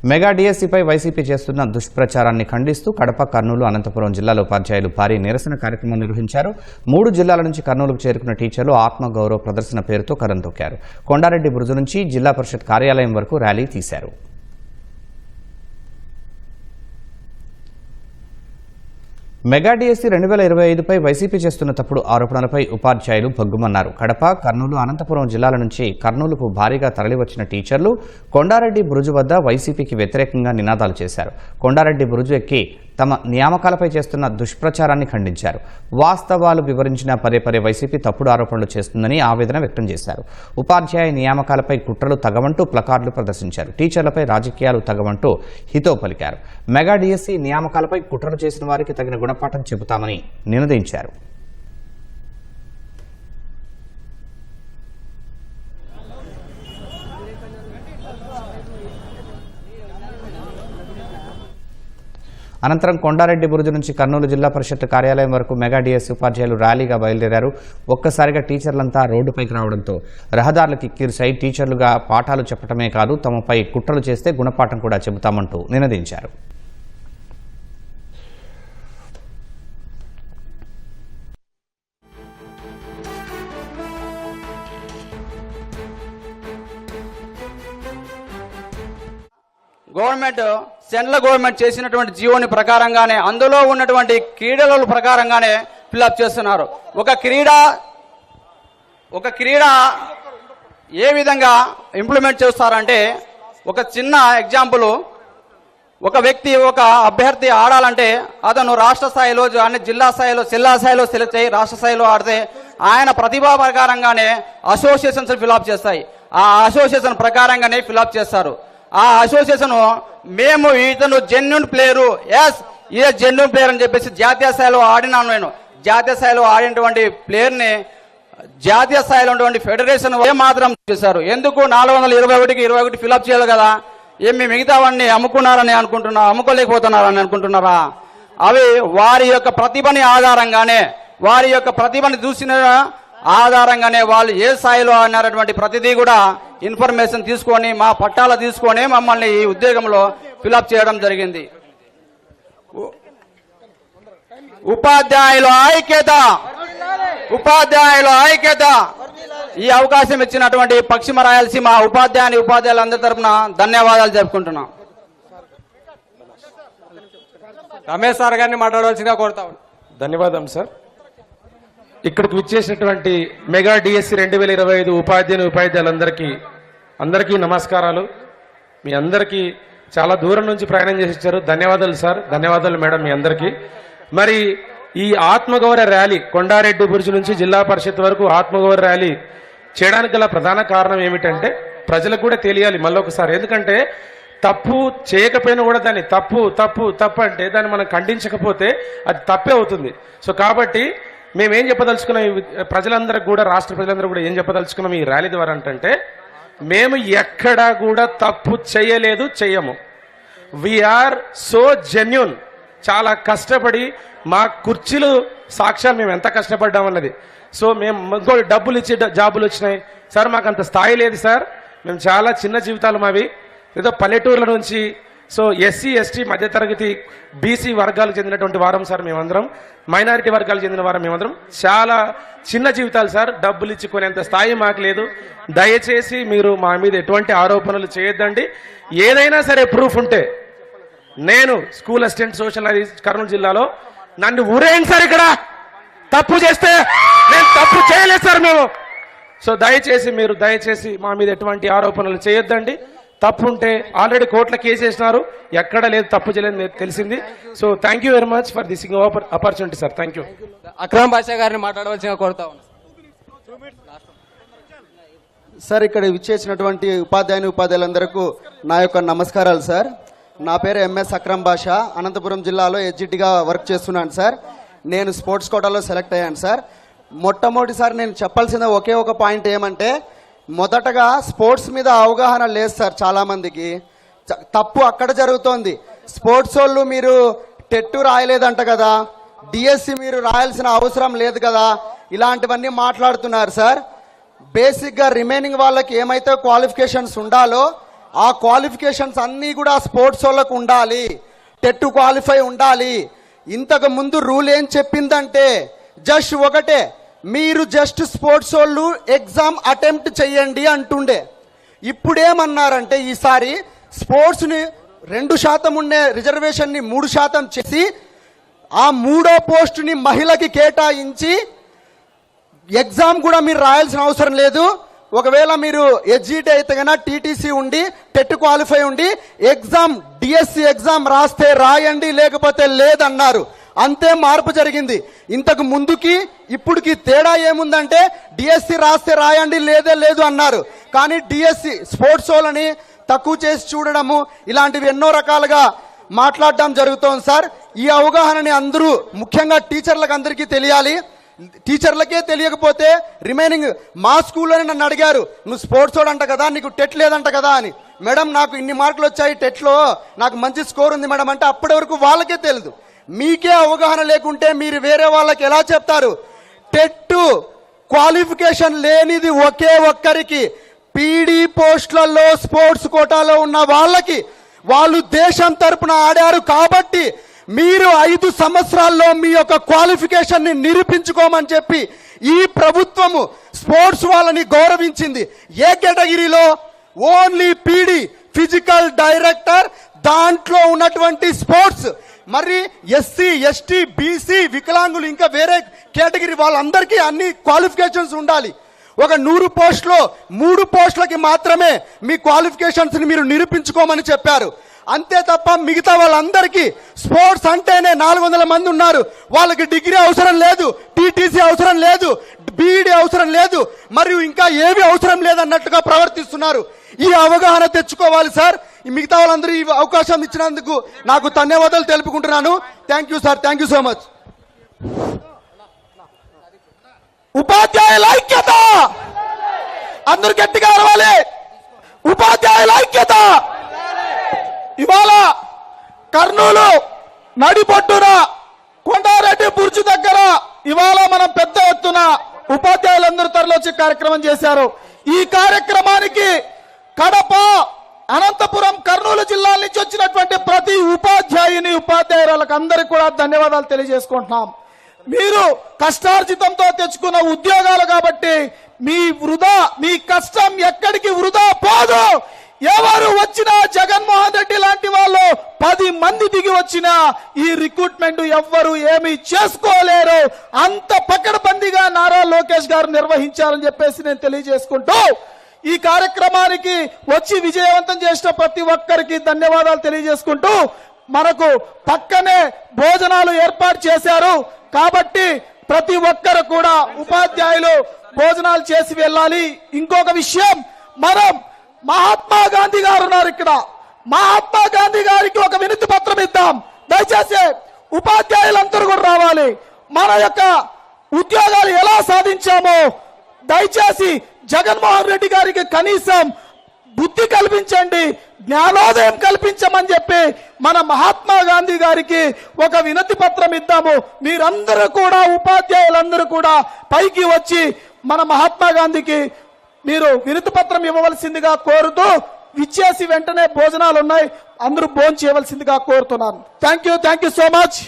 Mega డిఎస్సిపై YCP చేస్తున్న దుష్ప్రచారాన్ని ఖండిస్తూ కడప, కర్నూలు, అనంతపురం జిల్లాల ఉపాధ్యాయులు భారీ నిరసన కార్యక్రమం నిర్వహించారు. 3 జిల్లాల నుంచి కర్నూలుకు చేరుకున్న టీచర్లు ఆత్మగౌరవ ప్రదర్శన పేరుతో కరం తొక్కారు. కొండారెడ్డి బురుజు నుంచి జిల్లా పరిషత్ కార్యాలయం వరకు ర్యాలీ తీశారు. మెగా డిఎస్సి 2025పై వైసీపీ చేస్తున్న తప్పుడు ఆరోపణలపై ఉపాధ్యాయులు భగ్గుమన్నారు. కడప, కర్నూలు, అనంతపురం జిల్లాల నుంచి కర్నూలుకు భారీగా తరలివచ్చిన టీచర్లు కొండారెడ్డి బురుజు వద్ద వైసీపీకి వ్యతిరేకంగా నినాదాలు చేశారు. కొండారెడ్డి బురుజు ఎక్కి తమ నియామకాలపై చేస్తున్న దుష్ప్రచారాన్ని ఖండించారు. వాస్తవాలు వివరించిన పదే వైసీపీ తప్పుడు ఆరోపణలు చేస్తుందని ఆవేదన వ్యక్తం చేశారు. ఉపాధ్యాయ నియామకాలపై కుట్రలు తగవంటూ ప్లకార్డులు ప్రదర్శించారు. టీచర్లపై రాజకీయాలు తగవంటూ హితో పలికారు. మెగా డిఎస్సి నియామకాలపై కుట్రలు చేసిన వారికి తగిన గుణపాఠం చెబుతామని నినదించారు. అనంతరం కొండారెడ్డి బురుజు నుంచి కర్నూలు జిల్లా పరిషత్ కార్యాలయం వరకు మెగా డిఎస్సి ఉపాధ్యాయులు ర్యాలీగా బయలుదేరారు. ఒక్కసారిగా టీచర్లంతా రోడ్డుపైకి రావడంతో రహదారులకు కిక్కిరిశాయి. టీచర్లుగా పాఠాలు చెప్పడమే కాదు, తమపై కుట్రలు చేస్తే గుణపాఠం కూడా చెబుతామంటూ నినదించారు. గవర్నమెంట్ సెంట్రల్ గవర్నమెంట్ చేసినటువంటి జీవోని ప్రకారంగానే అందులో ఉన్నటువంటి క్రీడల ప్రకారంగానే ఫిల్అప్ చేస్తున్నారు. ఒక క్రీడ ఏ విధంగా ఇంప్లిమెంట్ చేస్తారంటే, ఒక చిన్న ఎగ్జాంపుల్, ఒక వ్యక్తి ఒక అభ్యర్థి ఆడాలంటే అతను రాష్ట్ర స్థాయిలో అన్ని జిల్లా స్థాయిలో సెలెక్ట్ అయ్యి రాష్ట్ర స్థాయిలో ఆడితే ఆయన ప్రతిభా ప్రకారంగానే అసోసియేషన్స్ ఫిల్అప్ చేస్తాయి. ఆ అసోసియేషన్ ప్రకారంగానే ఫిల్అప్ చేస్తారు. ఆ అసోసియేషన్ మేము ఇతను జెన్యూన్ ప్లేయరు, ఏ జెన్యూన్ ప్లేయర్ అని చెప్పేసి జాతీయ స్థాయిలో ఆడినాను. నేను జాతీయ స్థాయిలో ఆడినటువంటి ప్లేయర్ని జాతీయ స్థాయిలో ఉన్నటువంటి ఫెడరేషన్ మాత్రం చేశారు. ఎందుకు 421కి 21 ఫిల్అప్ చేయాలి కదా, ఏమి మిగతావన్నీ అమ్ముకోలేకపోతున్నారని అనుకుంటున్నారా? అవి వారి యొక్క ప్రతిభని ఆధారంగానే, వారి యొక్క ప్రతిభని చూసిన ఆధారంగానే వాళ్ళు ఏ స్థాయిలో అన్నటువంటి ప్రతిదీ కూడా ఇన్ఫర్మేషన్ తీసుకొని మా పట్టాలు తీసుకొని మమ్మల్ని ఈ ఉద్యోగంలో ఫిల్అప్ చేయడం జరిగింది. ఉపాధ్యాయుల ఐక్యత, ఉపాధ్యాయుల ఐక్యత. ఈ అవకాశం ఇచ్చినటువంటి పశ్చిమ రాయలసీమ ఉపాధ్యాయులందరి తరఫున ధన్యవాదాలు చెప్పుకుంటున్నాం. రమేష్ సార్ గారిని మాట్లాడవలసిందిగా కోరుతా ఉన్నాం. ధన్యవాదం సార్. ఇక్కడికి విచ్చేసినటువంటి మెగా డిఎస్సి 2025 ఉపాధ్యాయులందరికీ నమస్కారాలు. మీ అందరికీ చాలా దూరం నుంచి ప్రయాణం చేసి ఇచ్చారు. ధన్యవాదాలు సార్, ధన్యవాదాలు మేడం మీ అందరికీ. మరి ఈ ఆత్మగౌరవ ర్యాలీ కొండారెడ్డి బురుజు నుంచి జిల్లా పరిషత్ వరకు ఆత్మగౌరవ ర్యాలీ చేయడానికి గల ప్రధాన కారణం ఏమిటంటే, ప్రజలకు కూడా తెలియాలి మళ్ళొకసారి. ఎందుకంటే తప్పు చేయకపోయినా కూడా దాన్ని తప్పు అంటే దాన్ని మనం ఖండించకపోతే అది తప్పే అవుతుంది. సో కాబట్టి మేమేం చెప్పదలుచుకున్నాం, ప్రజలందరికీ కూడా, రాష్ట్ర ప్రజలందరూ కూడా ఏం చెప్పదలుచుకున్నాం ఈ ర్యాలీ ద్వారా అంటే, మేము ఎక్కడా కూడా తప్పు చేయలేదు, చెయ్యము. We are so genuine. చాలా కష్టపడి మా కుర్చీలు సాక్ష్యాలు మేము ఎంత కష్టపడ్డామన్నది. సో మేము ఇంకో డబ్బులు ఇచ్చి జాబులు వచ్చినాయి సార్, మాకు అంత స్థాయి లేదు సార్, మేము చాలా చిన్న జీవితాలు మావి, ఏదో పల్లెటూర్ల నుంచి. సో ఎస్సీ ఎస్టీ మధ్యతరగతి బీసీ వర్గాలకు చెందినటువంటి వారం సార్ మేమందరం, మైనారిటీ వర్గాలకు చెందిన వారం మేమందరం. చాలా చిన్న జీవితాలు సార్, డబ్బులు ఇచ్చుకునేంత స్థాయి మాకు లేదు. దయచేసి మీరు మా మీద ఎటువంటి ఆరోపణలు చేయొద్దండి. ఏదైనా సరే ప్రూఫ్ ఉంటే, నేను స్కూల్ అసిస్టెంట్ సోషల్ కర్నూలు జిల్లాలో నన్ను ఊరేయండి సార్. ఇక్కడ తప్పు చేస్తే నేను తప్పు చేయలేదు సార్ మేము. సో దయచేసి మా మీద ఎటువంటి ఆరోపణలు చేయొద్దండి. తప్పు ఉంటే ఆల్రెడీ కోర్టులో కేసు వేసినారు, ఎక్కడ లేదు తప్పు చేయలేదు తెలిసింది. So thank you very much for this opportunity sir. Thank you. Akram Basha గారిని మాట్లాడవలసిందిగా కోరుతా ఉన్నాం సార్. ఇక్కడ విచ్చేసినటువంటి ఉపాధ్యాయులందరికీ నా యొక్క నమస్కారాలు సార్. నా పేరు ఎంఎస్ అక్రమ్ బాషా, అనంతపురం జిల్లాలో హెచ్జిటిగా వర్క్ చేస్తున్నాను సార్. నేను స్పోర్ట్స్ కోటాలో సెలెక్ట్ అయ్యాను సార్. మొట్టమొదటిసారి నేను చెప్పాల్సిన ఒకే ఒక పాయింట్ ఏమంటే, మొదటగా స్పోర్ట్స్ మీద అవగాహన లేదు సార్ చాలామందికి. తప్పు అక్కడ జరుగుతోంది. స్పోర్ట్స్ వాళ్ళు మీరు టెట్టు రాయలేదంట కదా, డిఎస్సి మీరు రాయాల్సిన అవసరం లేదు కదా, ఇలాంటివన్నీ మాట్లాడుతున్నారు సార్. బేసిక్గా రిమైనింగ్ వాళ్ళకి ఏమైతే క్వాలిఫికేషన్స్ ఉండాలో ఆ క్వాలిఫికేషన్స్ అన్నీ కూడా స్పోర్ట్స్ వాళ్ళకు ఉండాలి, టెట్ క్వాలిఫై ఉండాలి. ఇంతకు ముందు రూల్ ఏం చెప్పిందంటే జస్ట్ ఒకటే, మీరు జస్ట్ స్పోర్ట్స్ వాళ్ళు ఎగ్జామ్ అటెంప్ట్ చేయండి అంటుండే. ఇప్పుడేమన్నారంటే ఈసారి స్పోర్ట్స్ని 2% ఉండే రిజర్వేషన్ని 3% చేసి ఆ 3వ పోస్టుని మహిళకి కేటాయించి ఎగ్జామ్ కూడా మీరు రాయాల్సిన అవసరం లేదు. ఒకవేళ మీరు హెచ్జిటి అయితే కన్నా టీటీసీ ఉండి టెట్ క్వాలిఫై ఉండి ఎగ్జామ్ డిఎస్సి ఎగ్జామ్ రాస్తే రాయండి, లేకపోతే లేదన్నారు. అంతే మార్పు జరిగింది. ఇంతకు ముందుకి ఇప్పుడుకి తేడా ఏముందంటే డిఎస్సి రాస్తే రాయండి, లేదే లేదు అన్నారు. కానీ డిఎస్సి స్పోర్ట్స్ వాళ్ళని తక్కువ చేసి చూడడము ఇలాంటివి ఎన్నో రకాలుగా మాట్లాడడం జరుగుతోంది సార్. ఈ అవగాహనని అందరూ ముఖ్యంగా టీచర్లకు అందరికీ తెలియాలి. టీచర్లకే తెలియకపోతే రిమైనింగ్ మా స్కూల్లోనే నన్ను అడిగారు, నువ్వు స్పోర్ట్స్ వాడంట కదా, నీకు టెట్ లేదంట కదా అని. మేడం నాకు ఇన్ని మార్కులు వచ్చాయి టెట్లో, నాకు మంచి స్కోర్ ఉంది మేడం అంటే అప్పటి వరకు వాళ్ళకే తెలియదు. మీకే అవగాహన లేకుంటే మీరు వేరే వాళ్ళకి ఎలా చెప్తారు? టెట్ క్వాలిఫికేషన్ లేనిది ఒకే ఒక్కరికి, పీడీ పోస్టులలో స్పోర్ట్స్ కోటాలో ఉన్న వాళ్ళకి. వాళ్ళు దేశం తరపున ఆడారు కాబట్టి మీరు 5 సంవత్సరాల్లో మీ యొక్క క్వాలిఫికేషన్ ని నిరూపించుకోమని చెప్పి ఈ ప్రభుత్వము స్పోర్ట్స్ వాళ్ళని గౌరవించింది. ఏ కేటగిరీలో? ఓన్లీ పీడీ ఫిజికల్ డైరెక్టర్, దాంట్లో ఉన్నటువంటి స్పోర్ట్స్. మరి ఎస్సీ ఎస్టీ బీసీ వికలాంగులు ఇంకా వేరే కేటగిరీ వాళ్ళందరికీ అన్ని క్వాలిఫికేషన్స్ ఉండాలి. ఒక 100 పోస్టులో 3 పోస్టులకి మాత్రమే మీ క్వాలిఫికేషన్స్ ని మీరు నిరూపించుకోమని చెప్పారు. అంతే తప్ప మిగతా వాళ్ళందరికీ స్పోర్ట్స్ అంటేనే 400 మంది ఉన్నారు, వాళ్ళకి డిగ్రీ అవసరం లేదు, టీటీసీ అవసరం లేదు, బీఈడీ అవసరం లేదు, మరియు ఇంకా ఏవి అవసరం లేదన్నట్టుగా ప్రవర్తిస్తున్నారు. ఈ అవగాహన తెచ్చుకోవాలి సార్. ఈ మిగతా వాళ్ళందరూ ఈ అవకాశం ఇచ్చినందుకు నాకు ధన్యవాదాలు తెలుపుకుంటున్నాను. Thank you sir, thank you so much. ఉపాధ్యాయుల ఐక్యత, అందరూ గట్టిగా అరవాలి. ఉపాధ్యాయుల ఐక్యత. ఇవాళ కర్నూలు నడిబొడ్డున కొండారెడ్డి బుర్జు దగ్గర ఇవాళ మనం పెద్ద ఎత్తున ఉపాధ్యాయులందరూ తరలివచ్చి కార్యక్రమం చేశారు. ఈ కార్యక్రమానికి కడప, అనంతపురం, కర్నూలు జిల్లాల నుంచి వచ్చినటువంటి ప్రతి ఉపాధ్యాయుని ఉపాధ్యాయులకు అందరికీ కూడా ధన్యవాదాలు తెలియజేసుకుంటున్నాం. మీరు కష్టార్జితంతో తెచ్చుకున్న ఉద్యోగాలు కాబట్టి మీ కష్టం ఎక్కడికి వృధా పోదు. ఎవరు వచ్చినా జగన్మోహన్ రెడ్డి లాంటి వాళ్ళు 10 మంది దిగి వచ్చినా ఈ రిక్రూట్మెంట్ ఎవ్వరు ఏమీ చేసుకోలేరు. అంత పకడ్బందీగా నారా లోకేష్ గారు నిర్వహించాలని చెప్పేసి నేను తెలియజేసుకుంటూ ఈ కార్యక్రమానికి వచ్చి విజయవంతం చేసిన ప్రతి ఒక్కరికి ధన్యవాదాలు తెలియజేసుకుంటూ, మనకు పక్కనే భోజనాలు ఏర్పాటు చేశారు కాబట్టి ప్రతి ఒక్కరు కూడా ఉపాధ్యాయులు భోజనాలు చేసి వెళ్ళాలి. ఇంకొక విషయం, మనం మహాత్మా గాంధీ గారు ఉన్నారు ఇక్కడ, మహాత్మా గాంధీ గారికి ఒక వినతి పత్రం ఇద్దాం. దయచేసి ఉపాధ్యాయులందరూ కూడా రావాలి. మన యొక్క ఉద్యోగాలు ఎలా సాధించామో దయచేసి జగన్మోహన్ రెడ్డి గారికి కనీసం బుద్ధి కల్పించండి, జ్ఞానోదయం కల్పించమని చెప్పి మన మహాత్మా గాంధీ గారికి ఒక వినతి పత్రం ఇద్దాము. మీరందరూ కూడా ఉపాధ్యాయులందరూ కూడా పైకి వచ్చి మన మహాత్మా గాంధీకి మీరు వినతి పత్రం ఇవ్వవలసిందిగా కోరుతూ, విచ్చేసి వెంటనే భోజనాలు ఉన్నాయి, అందరూ భోజనం చేయవలసిందిగా కోరుతున్నాను. Thank you so much.